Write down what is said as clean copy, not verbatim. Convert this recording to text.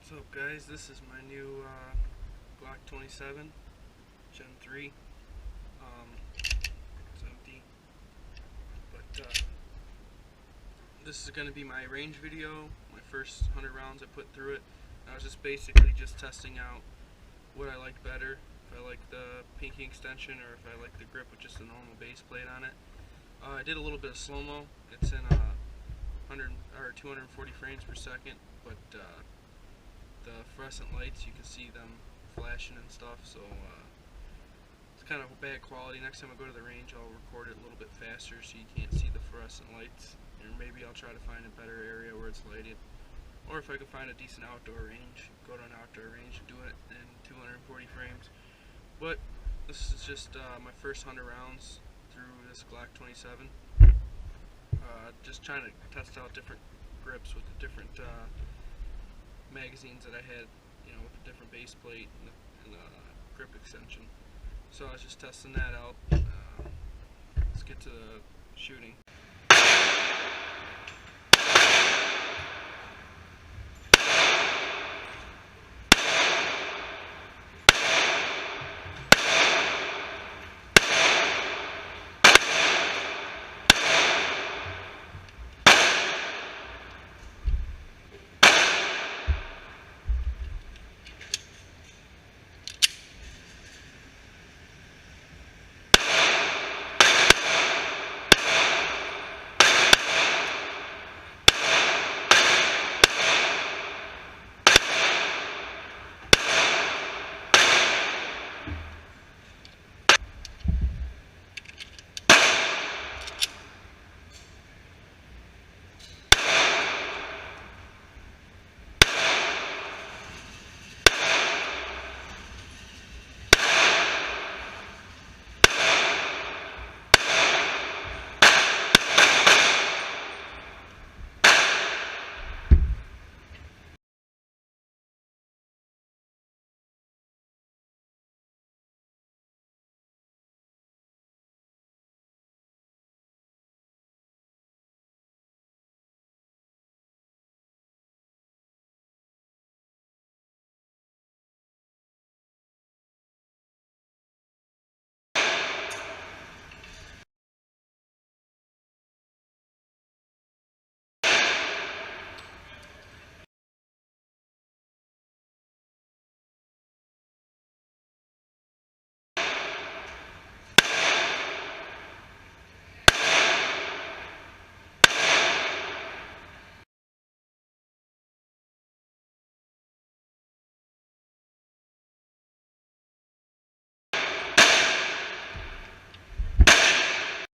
What's up, guys? This is my new Glock 27 Gen 3. It's empty, but this is going to be my range video, my first 100 rounds I put through it. I was just basically testing out what I liked better, if I like the pinky extension or if I like the grip with just a normal base plate on it. I did a little bit of slow-mo. It's in 240 frames per second, but the fluorescent lights, you can see them flashing and stuff, so it's kind of bad quality. Next time I go to the range, I'll record it a little bit faster so you can't see the fluorescent lights, or maybe I'll try to find a better area where it's lighted, or if I can find a decent outdoor range, go to an outdoor range and do it in 240 frames. But this is just my first 100 rounds through this Glock 27. Just trying to test out different grips with the different magazines that I had, with a different base plate and the grip extension. So I was just testing that out. Let's get to the shooting.